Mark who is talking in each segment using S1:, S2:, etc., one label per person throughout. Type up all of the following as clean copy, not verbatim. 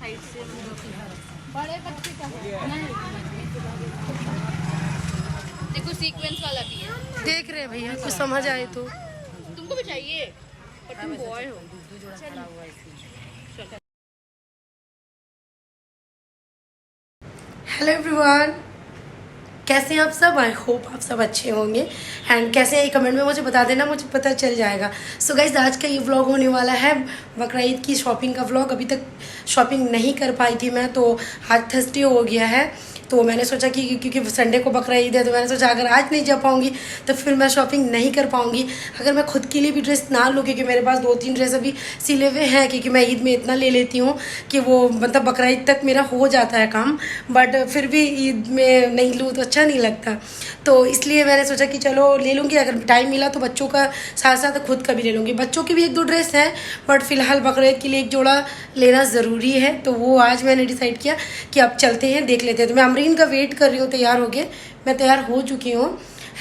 S1: बड़े बच्चे का नहीं, देखो सीक्वेंस वाला भी है।
S2: देख रहे हैं भैया, कुछ समझ आए तो।
S1: तुमको भी चाहिए पर तुम बॉय हो।
S2: हेलो एवरीवन, कैसे हैं आप सब? आई होप आप सब अच्छे होंगे। एंड कैसे हैं ये कमेंट में मुझे बता देना, मुझे पता चल जाएगा। सो गाइस, आज का ये व्लॉग होने वाला है बकरा ईद की शॉपिंग का व्लॉग। अभी तक शॉपिंग नहीं कर पाई थी मैं, तो आज थर्सडे हो गया है, तो मैंने सोचा कि क्योंकि संडे को बकरा ईद है, तो मैंने सोचा अगर आज नहीं जा पाऊँगी तो फिर मैं शॉपिंग नहीं कर पाऊँगी। अगर मैं खुद के लिए भी ड्रेस ना लूँ, क्योंकि मेरे पास 2-3 ड्रेस अभी सिले हुए हैं, क्योंकि मैं ईद में इतना ले लेती हूँ कि वो मतलब बकरा ईद तक मेरा हो जाता है काम, बट फिर भी ईद में नहीं लूँ तो अच्छा नहीं लगता। तो इसलिए मैंने सोचा कि चलो ले लूँगी, अगर टाइम मिला तो बच्चों का साथ साथ खुद का भी ले लूँगी। बच्चों की भी 1-2 ड्रेस हैं, बट फ़िलहाल बकरा ईद के लिए एक जोड़ा लेना ज़रूरी है, तो वो आज मैंने डिसाइड किया कि अब चलते हैं, देख लेते हैं। तो मैं अमरीन का वेट कर रही हूँ तैयार हो गए। मैं तैयार हो चुकी हूँ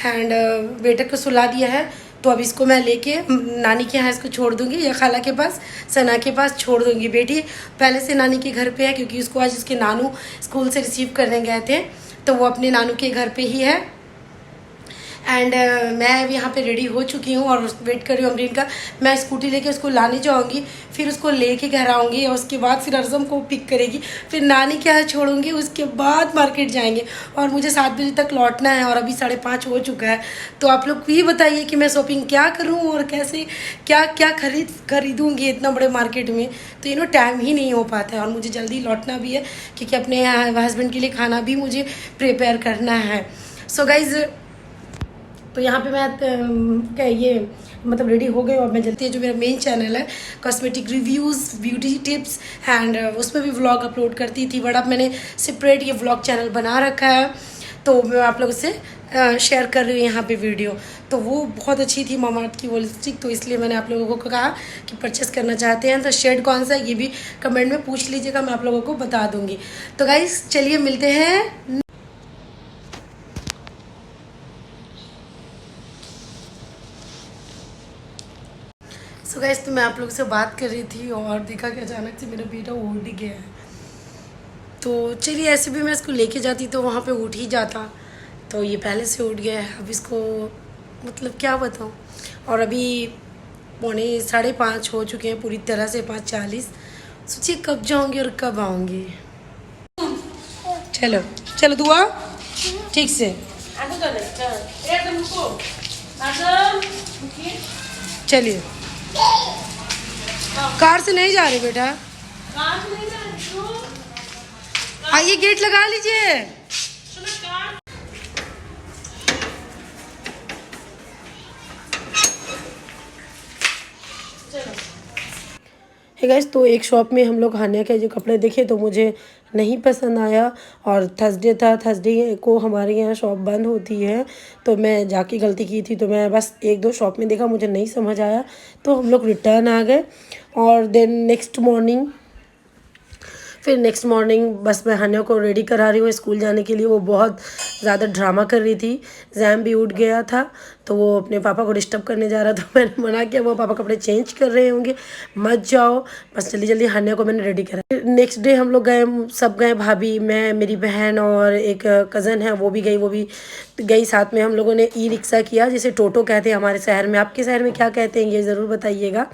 S2: एंड बेटे को सुला दिया है, तो अब इसको मैं लेके नानी के यहाँ इसको छोड़ दूँगी या खाला के पास, सना के पास छोड़ दूँगी। बेटी पहले से नानी के घर पे है, क्योंकि उसको आज उसके नानू स्कूल से रिसीव करने गए थे, तो वो अपने नानू के घर पे ही है। एंड मैं अभी यहाँ पे रेडी हो चुकी हूँ और वेट कर रही हूँ अमरीन का। मैं स्कूटी लेके उसको लाने जाऊँगी, फिर उसको लेके घर आऊँगी, और उसके बाद फिर अर्ज़म को पिक करेगी, फिर नानी के यहाँ छोड़ूंगी, उसके बाद मार्केट जाएंगे। और मुझे 7 बजे तक लौटना है, और अभी 5:30 हो चुका है। तो आप लोग भी बताइए कि मैं शॉपिंग क्या करूँ और कैसे क्या क्या खरीदूँगी इतना बड़े मार्केट में। तो टाइम ही नहीं हो पाता है, और मुझे जल्दी लौटना भी है, क्योंकि अपने हस्बैंड के लिए खाना भी मुझे प्रिपेयर करना है। सो गाइज़, तो यहाँ पे मैं क्या ये मतलब रेडी हो गई, और मैं जल्दी जो मेरा मेन चैनल है cosmetic reviews, beauty tips and उसमें भी व्लॉग अपलोड करती थी, बट अब मैंने सेपरेट ये व्लॉग चैनल बना रखा है, तो मैं आप लोगों से शेयर कर रही हूँ यहाँ पे वीडियो। तो वो बहुत अच्छी थी मामाअर्थ की वो लिपस्टिक, तो इसलिए मैंने आप लोगों को कहा कि परचेस करना चाहते हैं तो शेड कौन सा है ये भी कमेंट में पूछ लीजिएगा, मैं आप लोगों को बता दूँगी। तो गाइस चलिए मिलते हैं। सो गाइस, तो मैं आप लोगों से बात कर रही थी और देखा कि अचानक से मेरा बेटा उठ ही गया है। तो चलिए, ऐसे भी मैं इसको लेके जाती तो वहाँ पे उठ ही जाता, तो ये पहले से उठ गया है। अब इसको मतलब क्या बताऊँ। और अभी 4:45 हो चुके हैं पूरी तरह से, 5:40। सोचिए कब जाऊँगी और कब आऊँगी। चलो चलो दुआ ठीक से चलिए। कार से नहीं जा रहे बेटा, आइए गेट लगा लीजिए। हे गाइस, तो एक शॉप में हम लोग हानिया के जो कपड़े देखे तो मुझे नहीं पसंद आया, और थर्सडे था, थर्सडे को हमारे यहाँ शॉप बंद होती है, तो मैं जाके गलती की थी, तो मैं बस 1-2 शॉप में देखा, मुझे नहीं समझ आया, तो हम लोग रिटर्न आ गए। और देन नेक्स्ट मॉर्निंग बस मैं हानिया को रेडी करा रही हूँ स्कूल जाने के लिए। वो बहुत ज़्यादा ड्रामा कर रही थी, जैम भी उठ गया था, तो वो अपने पापा को डिस्टर्ब करने जा रहा था। मैंने मना किया, वो पापा कपड़े चेंज कर रहे होंगे, मत जाओ। बस जल्दी जल्दी हानिया को मैंने रेडी करा। नेक्स्ट डे हम लोग सब गए, भाभी, मैं, मेरी बहन और एक कज़न है वो भी गई साथ में। हम लोगों ने ई रिक्शा किया, जिसे टोटो कहते हैं हमारे शहर में। आपके शहर में क्या कहते हैं ये ज़रूर बताइएगा।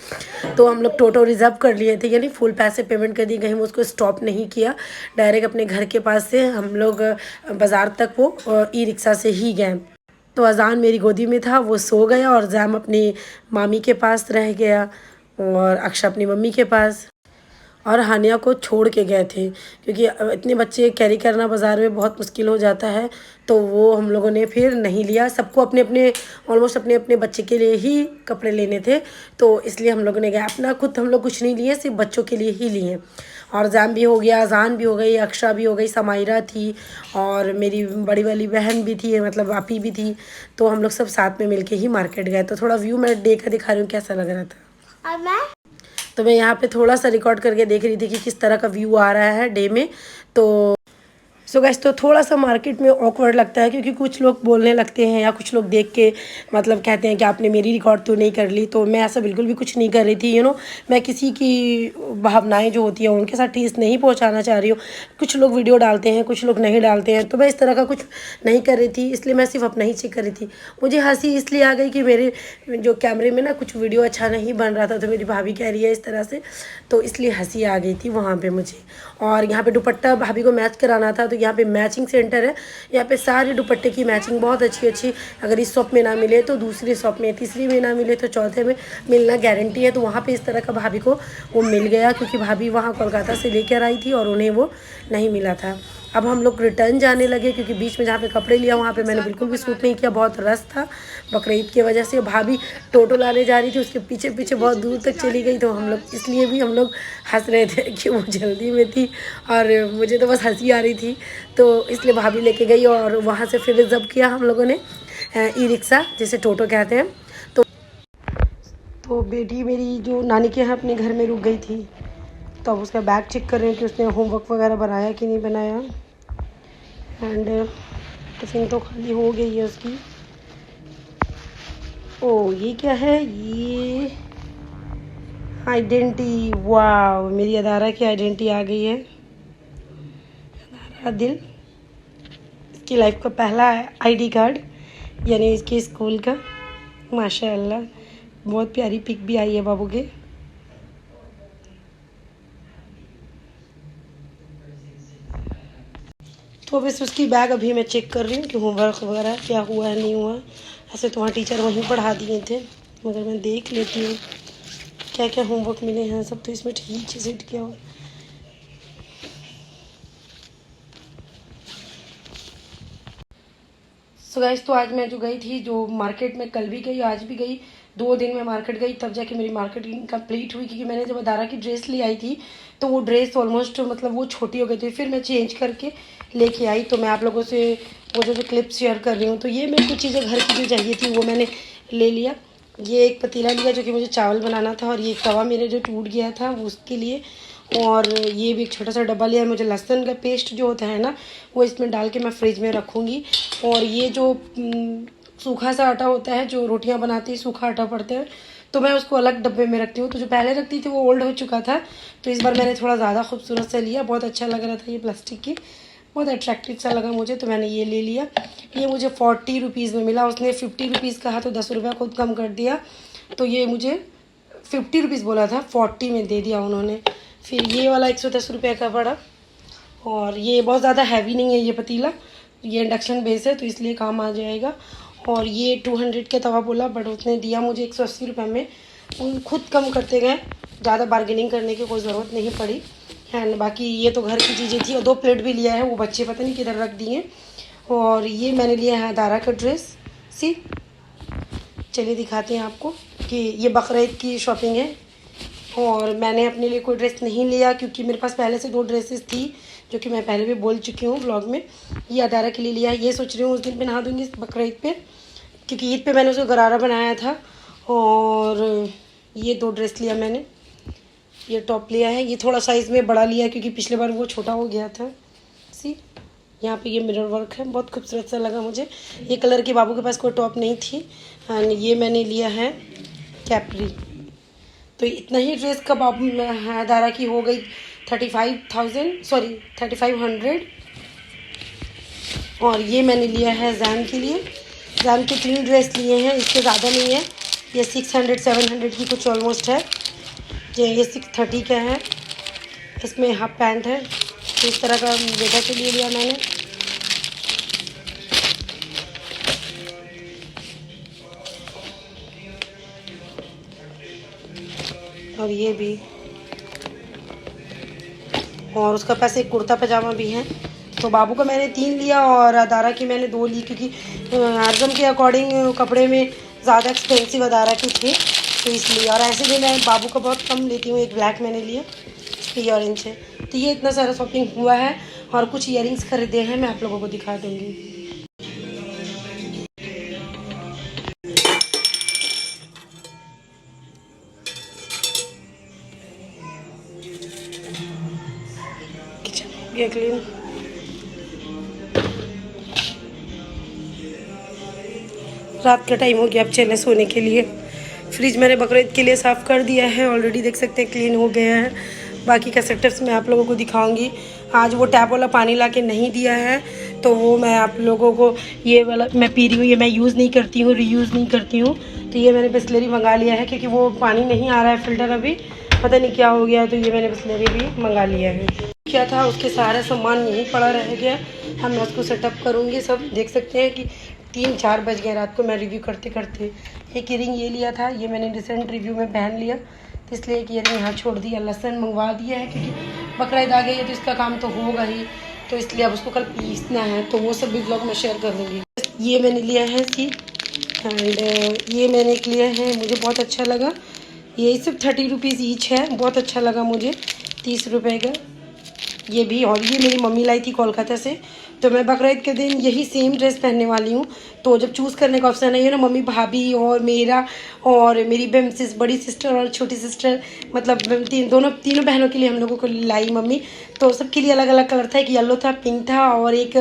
S2: तो हम लोग टोटो रिज़र्व कर लिए थे, यानी फुल पैसे पेमेंट कर दिए, कहीं उसको स्टॉप नहीं किया, डायरेक्ट अपने घर के पास से हम लोग बाज़ार तक वो ई रिक्शा से ही गए। तो अजान मेरी गोदी में था, वो सो गया, और जैम अपनी मामी के पास रह गया, और अक्षा अपनी मम्मी के पास, और हानिया को छोड़ के गए थे, क्योंकि इतने बच्चे कैरी करना बाज़ार में बहुत मुश्किल हो जाता है। तो वो हम लोगों ने फिर नहीं लिया, सबको ऑलमोस्ट अपने अपने बच्चे के लिए ही कपड़े लेने थे, तो इसलिए हम लोगों ने गया। अपना खुद हम लोग कुछ नहीं लिए, सिर्फ बच्चों के लिए ही लिए। और जैम भी हो गया, अजान भी हो गई, अक्षा भी हो गई, समायरा थी, और मेरी बड़ी वाली बहन भी थी, मतलब आपी भी थी। तो हम लोग सब साथ में मिलके ही मार्केट गए। तो थोड़ा व्यू मैं डे का दिखा रही हूँ कैसा लग रहा था। और तो मैं यहाँ पे थोड़ा सा रिकॉर्ड करके देख रही थी कि किस तरह का व्यू आ रहा है डे में। तो सो गाइस तो थोड़ा सा मार्केट में ऑकवर्ड लगता है क्योंकि कुछ लोग बोलने लगते हैं या कुछ लोग देख के मतलब कहते हैं कि आपने मेरी रिकॉर्ड तो नहीं कर ली। तो मैं ऐसा बिल्कुल भी कुछ नहीं कर रही थी, मैं किसी की भावनाएं जो होती हैं उनके साथ ठेस नहीं पहुंचाना चाह रही हूँ। कुछ लोग वीडियो डालते हैं, कुछ लोग नहीं डालते हैं, तो मैं इस तरह का कुछ नहीं कर रही थी, इसलिए मैं सिर्फ अपना ही चेक कर रही थी। मुझे हंसी इसलिए आ गई कि मेरे जो कैमरे में ना कुछ वीडियो अच्छा नहीं बन रहा था, तो मेरी भाभी कह रही है इस तरह से, तो इसलिए हंसी आ गई थी वहाँ पर मुझे। और यहाँ पर दुपट्टा भाभी को मैच कराना था, तो यहाँ पे मैचिंग सेंटर है। यहाँ पे सारे दुपट्टे की मैचिंग बहुत अच्छी अच्छी, अगर इस शॉप में ना मिले तो दूसरी शॉप में, तीसरी में ना मिले तो चौथे में मिलना गारंटी है। तो वहाँ पे इस तरह का भाभी को वो मिल गया, क्योंकि भाभी वहाँ कोलकाता से लेकर आई थी और उन्हें वो नहीं मिला था। अब हम लोग रिटर्न जाने लगे, क्योंकि बीच में जहाँ पे कपड़े लिया वहाँ पे मैंने बिल्कुल भी सूट नहीं किया, बहुत रश था बकरीद की वजह से। भाभी टोटो लाने जा रही थी, उसके पीछे पीछे बहुत दूर तक चली गई, तो हम लोग इसलिए भी हम लोग हंस रहे थे कि वो जल्दी में थी और मुझे तो बस हंसी आ रही थी, तो इसलिए भाभी लेके गई। और वहाँ से फिर रिजर्व किया हम लोगों ने ई रिक्शा, जिसे टोटो कहते हैं। तो बेटी मेरी जो नानी के यहाँ अपने घर में रुक गई थी, तो अब उसका बैग चेक कर रहे हैं कि उसने होमवर्क वगैरह बनाया कि नहीं बनाया। एंड टिफिन तो खाली हो गई है उसकी। ओ ये क्या है, ये आइडेंटिटी, वाह मेरी अदारा की आइडेंटिटी आ गई है। अदारा दिल, इसकी लाइफ का पहला आईडी कार्ड, यानी इसके स्कूल का। माशाल्लाह बहुत प्यारी पिक भी आई है बाबू के। तो बस उसकी बैग अभी मैं चेक कर रही हूँ कि होमवर्क वगैरह क्या हुआ है नहीं हुआ। ऐसे तो वहाँ टीचर वहीं पढ़ा दिए थे, मगर मैं देख लेती हूँ क्या क्या होमवर्क मिले हैं। सब तो इसमें ठीक से सेट किया हुआ। सो गाइस तो आज मैं जो गई थी, जो मार्केट में कल भी गई आज भी गई, 2 दिन में मार्केट गई, तब जाके मेरी मार्केटिंग कंप्लीट हुई। क्योंकि मैंने जब अदारा की ड्रेस ले आई थी तो वो ड्रेस ऑलमोस्ट मतलब वो छोटी हो गई थी, फिर मैं चेंज करके लेके आई। तो मैं आप लोगों से वो जो क्लिप शेयर कर रही हूँ। तो ये मेरे कुछ चीज़ें घर की जो चाहिए थी वो मैंने ले लिया। ये एक पतीला लिया जो कि मुझे चावल बनाना था, और ये एक तवा मेरे जो टूट गया था वो उसके लिए। और ये भी एक छोटा सा डब्बा लिया है, मुझे लहसुन का पेस्ट जो होता है ना वो इसमें डाल के मैं फ्रिज में रखूँगी। और ये जो सूखा सा आटा होता है, जो रोटियां बनाती है सूखा आटा पड़ता है, तो मैं उसको अलग डब्बे में रखती हूँ। तो जो पहले रखती थी वो ओल्ड हो चुका था, तो इस बार मैंने थोड़ा ज़्यादा खूबसूरत सा लिया, बहुत अच्छा लग रहा था ये प्लास्टिक की, बहुत अट्रैक्टिव सा लगा मुझे, तो मैंने ये ले लिया। ये मुझे 40 रुपीज़ में मिला, उसने 50 रुपीज़ कहा तो 10 रुपया खुद कम कर दिया। तो ये मुझे 50 रुपीज़ बोला था, 40 में दे दिया उन्होंने। फिर ये वाला 110 रुपये का पड़ा। और ये बहुत ज़्यादा हैवी नहीं है ये पतीला, ये इंडक्शन बेस है तो इसलिए काम आ जाएगा। और ये 200 का तवा बोला, बट उसने दिया मुझे 180 रुपये में। उन खुद कम करते गए, ज़्यादा बार्गेनिंग करने की कोई ज़रूरत नहीं पड़ी। एंड बाकी ये तो घर की चीज़ें थी, और 2 प्लेट भी लिया है, वो बच्चे पता नहीं किधर रख दिए। और ये मैंने लिया है अदारा का ड्रेस। सी चलिए दिखाते हैं आपको कि ये बकरीद की शॉपिंग है। और मैंने अपने लिए कोई ड्रेस नहीं लिया, क्योंकि मेरे पास पहले से 2 ड्रेसेस थी, जो कि मैं पहले भी बोल चुकी हूँ व्लॉग में। ये अदारा के लिए लिया है, ये सोच रही हूँ उस दिन पहना दूँगी बकरीद पे, क्योंकि ईद पे मैंने उसको गरारा बनाया था। और ये 2 ड्रेस लिया मैंने, ये टॉप लिया है, ये थोड़ा साइज़ में बड़ा लिया क्योंकि पिछले बार वो छोटा हो गया था। सी यहाँ पे ये मिरर वर्क है, बहुत खूबसूरत सा लगा मुझे। ये कलर की बाबू के पास कोई टॉप नहीं थी। एंड ये मैंने लिया है कैपरी। तो इतना ही ड्रेस का बाबू अदारा की हो गई 3500। और ये मैंने लिया है जैन के लिए। जैन के 3 ड्रेस लिए हैं, इससे ज़्यादा नहीं है। ये 600-700 की कुछ ऑलमोस्ट है। ये 630 का है, इसमें हाफ पैंट है। तो इस तरह का बेटा के लिए लिया मैंने। और ये भी, और उसका पास एक कुर्ता पजामा भी है। तो बाबू का मैंने 3 लिया और अदारा की मैंने 2 ली, क्योंकि आजम के अकॉर्डिंग कपड़े में ज़्यादा एक्सपेंसिव अदारा की थी, तो इसलिए। और ऐसे भी मैं बाबू का बहुत कम लेती हूँ। एक ब्लैक मैंने लिया, इसकी ऑरेंज है। तो ये इतना सारा शॉपिंग हुआ है, और कुछ ईयरिंग्स खरीदे हैं, मैं आप लोगों को दिखा दूँगी। किचन हो गया क्लीन। रात का टाइम हो गया, अब चले सोने के लिए। फ्रिज मैंने बकरीद के लिए साफ़ कर दिया है ऑलरेडी, देख सकते हैं क्लीन हो गया है। बाकी का सेटअप्स मैं आप लोगों को दिखाऊंगी। आज वो टैप वाला पानी ला के नहीं दिया है, तो वो मैं आप लोगों को ये वाला मैं पी रही हूँ। ये मैं यूज़ नहीं करती हूँ, रीयूज़ नहीं करती हूँ, तो ये मैंने बिस्लरी मंगा लिया है क्योंकि वो पानी नहीं आ रहा है फ़िल्टर अभी, पता नहीं क्या हो गया, तो ये मैंने बिस्लरी भी मंगा लिया है। क्या था उसके सारा सामान यहीं पड़ा रह गया, हम मैं उसको सेटअप करूँगी। सब देख सकते हैं कि 3-4 बज गए रात को मैं रिव्यू करते करते। एक ईयरिंग ये लिया था, ये मैंने रिसेंट रिव्यू में पहन लिया, तो इसलिए एक ईयरिंग यहाँ छोड़ दिया। लहसुन मंगवा दिया है क्योंकि बकरीद आ गई है तो इसका काम तो होगा ही, तो इसलिए अब उसको कल पीसना है, तो वो सब भी ब्लॉग में शेयर करूँगी। ये मैंने लिया है सी, एंड ये मैंने एक लिया है, मुझे बहुत अच्छा लगा। ये सिर्फ 30 रुपीज़ ईच है, बहुत अच्छा लगा मुझे, 30 रुपये का ये भी। और ये मेरी मम्मी लाई थी कोलकाता से, तो मैं बकरीद के दिन यही सेम ड्रेस पहनने वाली हूँ। तो जब चूज़ करने का ऑप्शन है ना, मम्मी भाभी और मेरा और मेरी बड़ी सिस्टर और छोटी सिस्टर, मतलब तीनों बहनों के लिए हम लोगों को लाई मम्मी। तो सबके लिए अलग अलग कलर था, एक येलो था, पिंक था और एक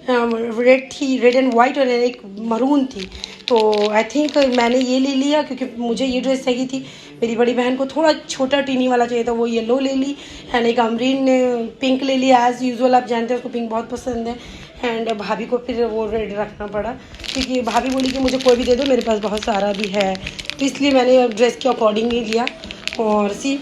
S2: रेड थी, रेड एंड वाइट, और एक मरून थी। तो आई थिंक मैंने ये ले लिया क्योंकि मुझे ये ड्रेस चाहिए थी। मेरी बड़ी बहन को थोड़ा छोटा टीनी वाला चाहिए था, वो येलो ले ली। एंड एक अमरीन ने पिंक ले लिया एज़ यूजुअल, आप जानते हैं उसको पिंक बहुत पसंद है। एंड भाभी को फिर वो रेड रखना पड़ा क्योंकि भाभी बोली कि मुझे कोई भी दे दो, मेरे पास बहुत सारा भी है, तो इसलिए मैंने ड्रेस के अकॉर्डिंग ही लिया। और सी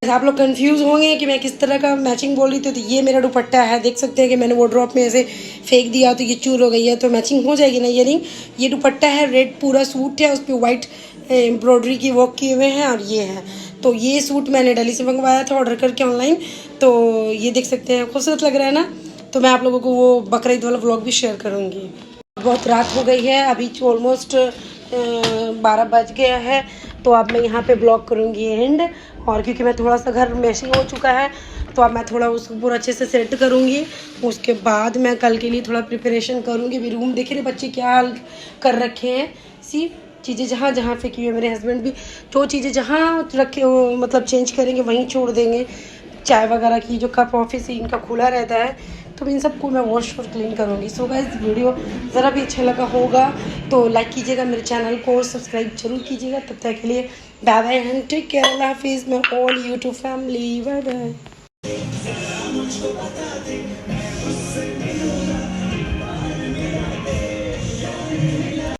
S2: आप लोग कंफ्यूज होंगे कि मैं किस तरह का मैचिंग बोल रही थी, तो ये मेरा दुपट्टा है, देख सकते हैं कि मैंने वार्डरोब में ऐसे फेंक दिया तो ये चूर हो गई है, तो मैचिंग हो जाएगी ना ईयरिंग। ये दुपट्टा है, रेड पूरा सूट है, उस पर वाइट एम्ब्रॉयडरी की वर्क किए हुए हैं, और ये है। तो ये सूट मैंने दिल्ली से मंगवाया था ऑर्डर करके ऑनलाइन, तो ये देख सकते हैं खूबसूरत लग रहा है ना। तो मैं आप लोगों को वो बकरीद वाला व्लॉग भी शेयर करूँगी। बहुत रात हो गई है, अभी ऑलमोस्ट 12 बज गया है, तो अब मैं यहाँ पे ब्लॉग करूँगी एंड। और क्योंकि मैं थोड़ा सा घर मैशी हो चुका है, तो अब मैं थोड़ा उसको पूरा अच्छे से सेट करूँगी। उसके बाद मैं कल के लिए थोड़ा प्रिपरेशन करूँगी। अभी रूम देख रहे बच्चे क्या हाल कर रखे हैं, सी चीज़ें जहाँ जहाँ फेंकी हुई है। मेरे हस्बैंड भी जो चीज़ें जहाँ रखे हो मतलब चेंज करेंगे वहीं छोड़ देंगे। चाय वगैरह की जो कप ऑफिस इनका खुला रहता है, तो इन सबको मैं वॉश और क्लीन करूँगी। सो गाइस वीडियो ज़रा भी अच्छा लगा होगा तो लाइक कीजिएगा, मेरे चैनल को सब्सक्राइब जरूर कीजिएगा। तब तक के लिए bye bye and take care, अल्लाह हाफिज़। मैं all YouTube family, bye bye.